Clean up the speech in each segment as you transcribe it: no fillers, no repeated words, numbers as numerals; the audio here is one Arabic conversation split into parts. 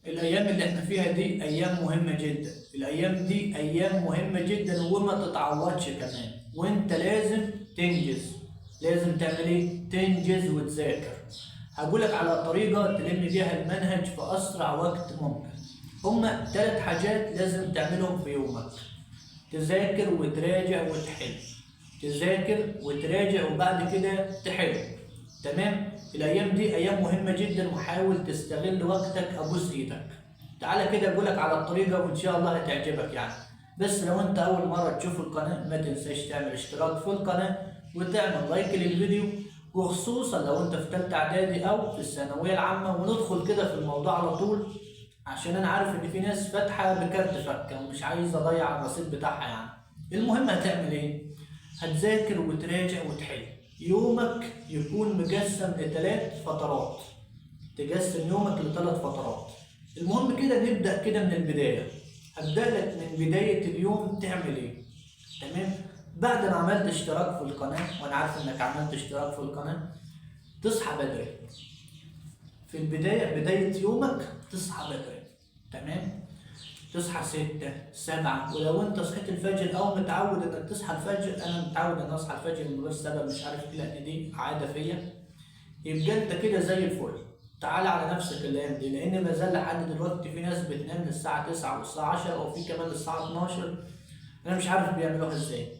الأيام اللي احنا فيها دي أيام مهمة جدا، الأيام دي أيام مهمة جدا وما تتعوضش كمان، وأنت لازم تنجز. لازم تعمل إيه؟ تنجز وتذاكر. هقولك على طريقة تلم بيها المنهج في أسرع وقت ممكن. هما 3 حاجات لازم تعملهم في يومك: تذاكر وتراجع وتحل. تذاكر وتراجع وبعد كده تحل. تمام؟ الايام دي ايام مهمه جدا، وحاول تستغل وقتك. ابوس ايدك. تعالى كده اقولك على الطريقه وان شاء الله هتعجبك يعني. بس لو انت اول مره تشوف القناه ما تنساش تعمل اشتراك في القناه وتعمل لايك للفيديو، وخصوصا لو انت في ثالثه اعدادي او في الثانويه العامه. وندخل كده في الموضوع على طول، عشان انا عارف ان في ناس فاتحه بكارت فكه ومش عايز اضيع الرصيد بتاعها يعني. المهم هتعمل ايه؟ هتذاكر وتراجع وتحل. يومك يكون مقسم ل3 فترات. تقسم يومك ل3 فترات. المهم كده نبدأ كده من البداية. هبدأ لك من بداية اليوم تعمل ايه. تمام؟ بعد ما عملت اشتراك في القناة، وانا عارف انك عملت اشتراك في القناة، تصحى بدري. في البداية، بداية يومك تصحى بدري. تمام؟ تصحى 6 7. ولو انت صحيت الفجر او متعود انك تصحى الفجر، انا متعود ان اصحى الفجر من غير سبب مش عارف ايه، لان دي عاده فيا، يبقى انت كده زي الفل. تعالى على نفسك الايام دي، لان ما زال لحد دلوقتي في ناس بتنام للساعه 9 والساعه 10 وفي كمان للساعه 12. انا مش عارف بيعملوها ازاي.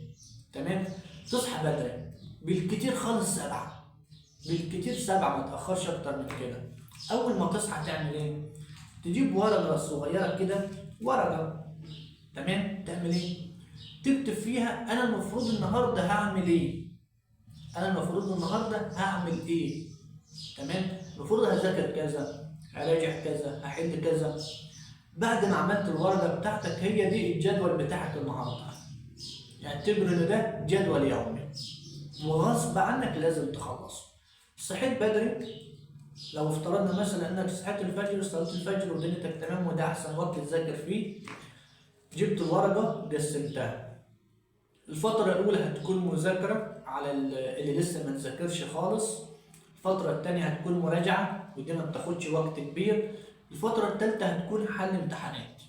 تمام؟ تصحى بدري، بالكتير خالص 7. بالكتير 7، ما تاخرش اكتر من كده. اول ما تصحى تعمل ايه؟ تجيب ورقه صغيره كده، ورقه. تمام؟ تعمل ايه؟ تكتب فيها انا المفروض النهارده هعمل ايه. انا المفروض النهارده هعمل ايه. تمام؟ المفروض هذاكر كذا، هراجع كذا، هحل كذا. بعد ما عملت الورقه بتاعتك، هي دي الجدول بتاعك النهارده. اعتبر ان ده جدول يومي وغصب عنك لازم تخلصه. صحيت بدري، لو افترضنا مثلا انك صحيت الفجر وصليت الفجر ودنيتك تمام وده احسن وقت تذاكر فيه، جبت الورقه قسمتها. الفترة الأولى هتكون مذاكرة على اللي لسه ما تذاكرش خالص. الفترة التانية هتكون مراجعة ودي ما بتاخدش وقت كبير. الفترة التالتة هتكون حل امتحانات.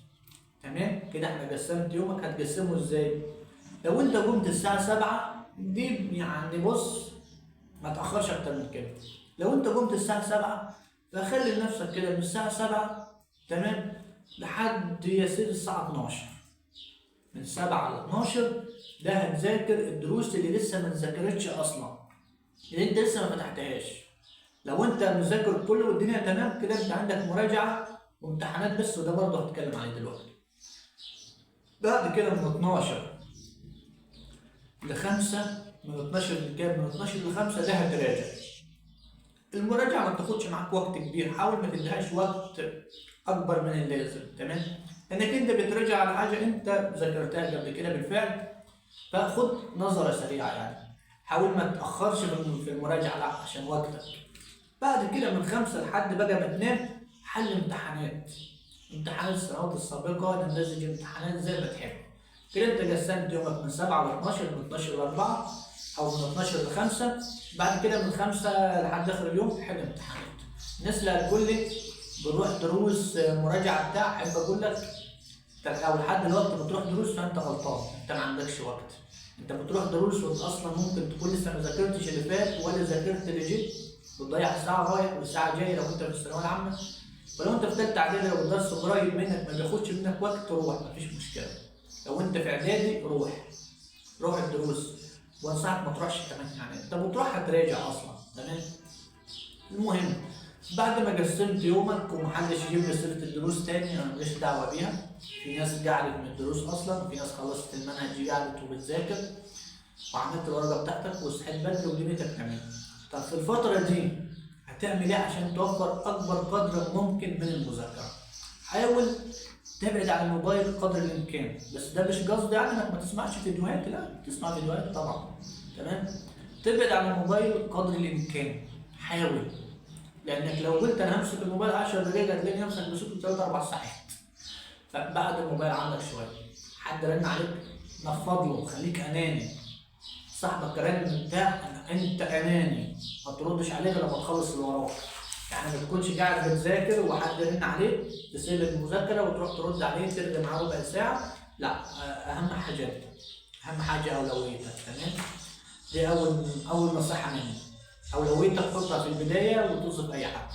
تمام؟ كده احنا قسمت يومك. هتقسمه ازاي؟ لو انت قمت الساعة 7 دي يعني بص، ما تأخرش أكتر من كده. لو انت قمت الساعة 7 فخلي لنفسك كده من الساعة 7، تمام، لحد يا سيدي الساعة 12. من 7 ل 12 ده هتذاكر الدروس اللي لسه ما اتذاكرتش اصلا، اللي انت لسه ما فتحتهاش. لو انت مذاكر كله والدنيا تمام كده، انت عندك مراجعه وامتحانات بس، وده برضه هتكلم عليه دلوقتي. بعد كده من 12 ل 5، من 12 لكام؟ من 12 ل 5 ده هتراجع. المراجعه ما بتاخدش معاك وقت كبير، حاول ما تديهاش وقت اكبر من اللازم. تمام؟ انك انت بتراجع على حاجه انت ذاكرتها قبل كده بالفعل، فخد نظرة سريعة يعني. حاول ما تأخرش في المراجعة، لا عشان وقتك. بعد كده من 5 لحد بقى ما تنام، حل امتحانات. امتحانات السنوات السابقة، نماذج امتحانات زي ما تحب. كده انت قسمت يومك من 7 ل 12، من 12 ل 4 أو من 12 ل 5. بعد كده من 5 لحد آخر اليوم حل امتحانات. الناس اللي هتقول لي بنروح دروس مراجعة بتاع، أحب أقول لك او لحد دلوقتي بتروح دروس فانت غلطان، انت ما عندكش وقت. انت بتروح دروس وانت اصلا ممكن تكون لسه ما ذاكرتش اللي فات ولا ذاكرت اللي جيت، بتضيع ساعه رايح وساعه جاي لو انت في الثانويه العامه. ولو انت في ثالثه اعدادي، لو الدرس قريب منك ما بياخدش منك وقت، روح مفيش مشكله. لو انت في اعدادي روح الدروس. وانصحك ما تروحش كمان يعني، انت بتروح هتراجع اصلا. تمام؟ المهم، بعد ما قسمت يومك ومحدش يجيب لي سيره الدروس تاني، انا ماليش دعوه بيها. في ناس قعدت من الدروس اصلا، في ناس خلصت المنهج قعدت وبتذاكر، وعملت الورقه بتاعتك وصحيت بدري ودنيتك تمام. طب في الفتره دي هتعمل ايه عشان توفر اكبر قدر ممكن من المذاكره؟ حاول تبعد عن الموبايل قدر الامكان. بس ده مش قصدي يعني انك ما تسمعش فيديوهات، لا تسمع فيديوهات طبعا. تمام؟ تبعد عن الموبايل قدر الامكان. حاول، لانك لو قلت انا همسك الموبايل 10 دقايق هتلاقي نفسك مسكته 3 4 ساعات. فبعد الموبايل عنك شويه. حد رن عليك نفض له، خليك اناني. صاحبك رن بتاع، انت اناني، ما تردش عليه غير لما تخلص اللي وراك. يعني ما تكونش قاعد بتذاكر وحد رن عليك تسيب المذاكره وتروح ترد عليه ترجع معاه ربع ساعه، لا. اهم حاجه اولويتك. تمام؟ دي اول نصيحه مني. اولويتك حطها في البدايه وتوصف اي حاجه.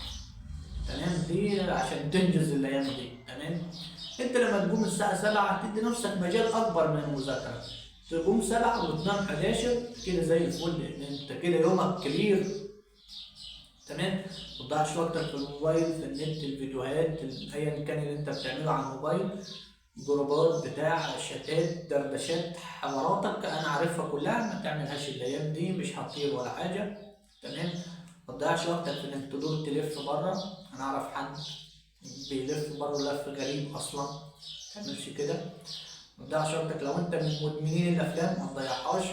تمام؟ دي عشان تنجز الايام دي. تمام؟ انت لما تقوم الساعه 7 تدي نفسك مجال اكبر من المذاكره. تقوم 7 وتنام 11 كده زي الفل، لان انت كده يومك كبير. تمام؟ ما تضيعش وقتك في الموبايل، في النت، الفيديوهات، ايا كان اللي انت بتعمله على الموبايل، جروبات بتاع شتات دردشات حواراتك انا عارفها كلها، ما تعملهاش الايام دي، مش هتطير ولا حاجه. تمام؟ ما تضيعش وقتك في انك تدور تلف بره. انا اعرف حد بيلف بره لف غريب اصلا، ما تعملش كده. ما تضيعش وقتك. لو انت من مدمنين الافلام ما تضيعهاش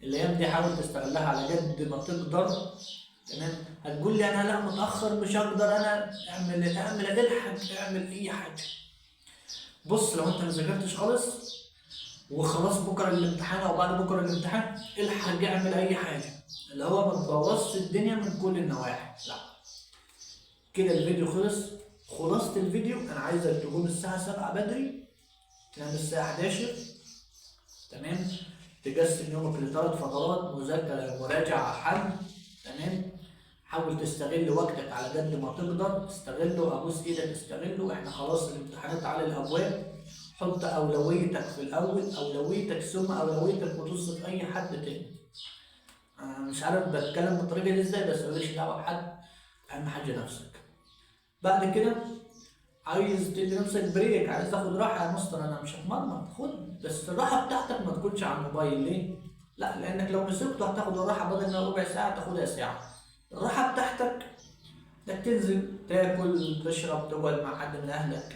الايام دي، حاول تستغلها على قد ما تقدر. تمام؟ هتقول لي انا لا متاخر مش هقدر، انا اعمل الحق اعمل اي حاجه. بص، لو انت ما ذاكرتش خالص وخلاص بكره الامتحان او بعد بكره الامتحان، الحق اعمل اي حاجه، اللي هو ما تبوظش الدنيا من كل النواحي. لا. كده الفيديو خلص. خلاصة الفيديو، انا عايزك تقوم الساعه 7 بدري، تنام الساعه 11. تمام؟ تقسم يومك لثلاث فترات: مذاكره، مراجعه، حل. تمام؟ حاول تستغل وقتك على قد ما تقدر، تستغله، ابوس ايدك استغله. احنا خلاص الامتحانات على الابواب. حط اولويتك في الاول، اولويتك ثم اولويتك، وتصف اي حد تاني. انا مش عارف بتكلم بالطريقه دي ازاي، بس ماليش دعوه بحد. اهم حاجه نفسك. بعد كده عايز تدي نفسك بريك، عايز تاخد راحه يا مستر، انا مش هتمرمط، خد، بس الراحه بتاعتك ما تكونش على الموبايل. ليه؟ لا، لانك لو مسكته هتاخد الراحه بدل ما ربع ساعه تاخدها ساعه. الراحه بتاعتك انك تنزل تاكل تشرب تقعد مع حد من اهلك،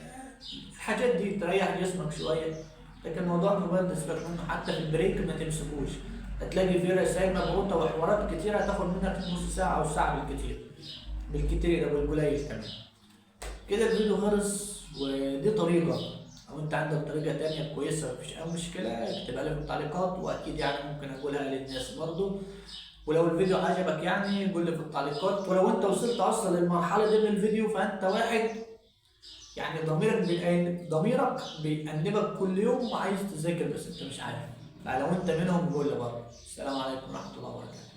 الحاجات دي تريح جسمك شويه. لكن موضوع الموبايل ده سيبك منه، حتى في البريك ما تمسكوش. هتلاقي فيه رسائل مضغوطه وحوارات كتير هتاخد منك نص ساعه او ساعه بالكتير. بالكتير او بالقليل كمان. كده الفيديو خلص. ودي طريقه، او انت عندك طريقه تانية كويسه مفيش اي مشكله اكتبها لي في التعليقات، واكيد يعني ممكن اقولها للناس برضو. ولو الفيديو عجبك يعني قول لي في التعليقات. ولو انت وصلت اصلا للمرحله دي من الفيديو فانت واحد يعني ضميرك بيأنبك كل يوم وعايز تذاكر بس انت مش عارف. فلو انت منهم قول لي برضه. السلام عليكم ورحمه الله وبركاته.